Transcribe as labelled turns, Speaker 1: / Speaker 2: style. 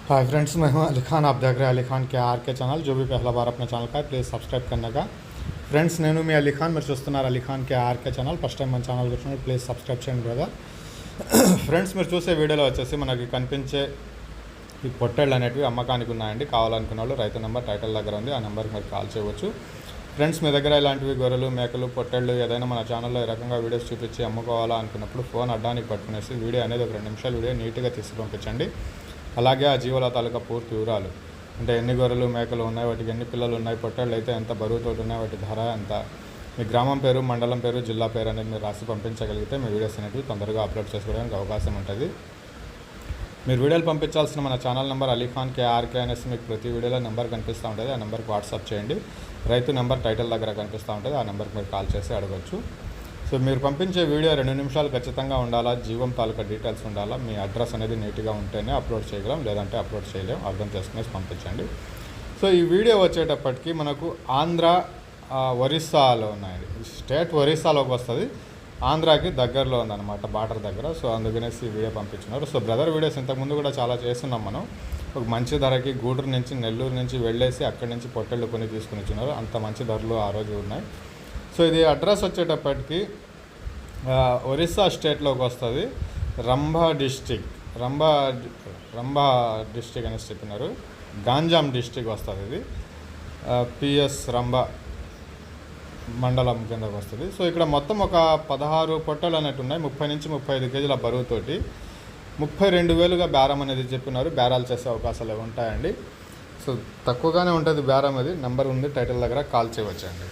Speaker 1: Hi friends, मैं हूं अली खान। आप देख रहे हैं अली खान के आर के ఛానల్। जो भी पहला बार अपने ఛానల్ का प्लीज़ सब्सक्राइब करने का। ఫ్రెండ్స్, నేను మీ అలీ ఖాన్, మీరు చూస్తున్నారు అలీ ఖాన్ కే ఆర్కే ఛానల్। ఫస్ట్ టైం మన ఛానల్ వచ్చినప్పుడు ప్లీజ్ సబ్స్క్రైబ్ చేయండి బ్రదర్। ఫ్రెండ్స్, మీరు చూసే వీడియోలో వచ్చేసి మనకి కనిపించే ఈ పొట్టేళ్ళు అనేటివి అమ్మకానికి ఉన్నాయండి। కావాలనుకున్న వాళ్ళు రైతు నెంబర్ టైటిల్ దగ్గర ఉంది, ఆ నెంబర్కి మీరు కాల్ చేయవచ్చు। ఫ్రెండ్స్, మీ దగ్గర ఇలాంటివి గొర్రెలు, మేకలు, పొట్టేళ్ళు ఏదైనా మన ఛానల్లో ఈ రకంగా వీడియోస్ చూపించి అమ్ముకోవాలా అనుకున్నప్పుడు ఫోన్ అడ్డానికి పట్టుకునేసి వీడియో అనేది ఒక 2 నిమిషాలు వీడియో నీట్గా తీసి పంపించండి। అలాగే ఆ జీవుల తాలూకా పూర్తి వివరాలు, అంటే ఎన్ని గొర్రెలు, మేకలు ఉన్నాయి, వాటికి ఎన్ని పిల్లలు ఉన్నాయి, పొట్టేళ్ళు అయితే ఎంత బరువుతో ఉన్నాయి, వాటి ధర ఎంత, మీ గ్రామం పేరు, మండలం పేరు, జిల్లా పేరు అనేది మీరు రాసి పంపించగలిగితే మీ వీడియోస్ అనేవి తొందరగా అప్లోడ్ చేసుకోవడానికి అవకాశం ఉంటుంది। మీరు వీడియోలు పంపించాల్సిన మన ఛానల్ నెంబర్ అలీ ఖాన్ కే ఆర్కే అనేసి మీకు ప్రతి వీడియోలో నెంబర్ కనిపిస్తూ ఉంటుంది, ఆ నెంబర్కి వాట్సాప్ చేయండి। రైతు నెంబర్ టైటిల్ దగ్గర కనిపిస్తూ ఉంటుంది, ఆ నెంబర్కి మీరు కాల్ చేసి అడగచ్చు। సో మీరు పంపించే వీడియో 2 నిమిషాలు ఖచ్చితంగా ఉండాలా, జీవం తాలూకా డీటెయిల్స్ ఉండాలా, మీ అడ్రస్ అనేది నీట్గా ఉంటేనే అప్లోడ్ చేయగలం, లేదంటే అప్లోడ్ చేయలేం, అర్థం చేసుకునేసి పంపించండి। సో ఈ వీడియో వచ్చేటప్పటికి మనకు ఆంధ్ర, ఒరిస్సాలో ఉన్నాయండి। స్టేట్ ఒరిస్సాలోకి వస్తుంది, ఆంధ్రాకి దగ్గరలో ఉందన్నమాట, బార్డర్ దగ్గర। సో అందుకనేసి ఈ వీడియో పంపించున్నారు। సో బ్రదర్ వీడియోస్ ఇంతకుముందు కూడా చాలా చేస్తున్నాం మనం, ఒక మంచి ధరకి గూడూరు నుంచి, నెల్లూరు నుంచి వెళ్ళేసి అక్కడి నుంచి పొట్టెళ్ళు కొని తీసుకుని ఇచ్చినారు, అంత మంచి ధరలు ఆ రోజు ఉన్నాయి। సో ఇది అడ్రస్ వచ్చేటప్పటికి ఒరిస్సా స్టేట్లోకి వస్తుంది, రంభా డిస్టిక్ అనేసి చెప్పినారు, గాంజాం డిస్టిక్ వస్తుంది, ఇది పిఎస్ రంభా మండలం కిందకు వస్తుంది। సో ఇక్కడ మొత్తం ఒక 16 పొట్టలు అనేవి ఉన్నాయి, 30 నుంచి 35 కేజీల బరువుతోటి 32,000గా బేరం అనేది చెప్పినారు। బేరాలు చేసే అవకాశాలు ఉంటాయండి, సో తక్కువగానే ఉంటుంది బేరం, అది నెంబర్ ఉంది టైటిల్ దగ్గర, కాల్ చేయవచ్చండి।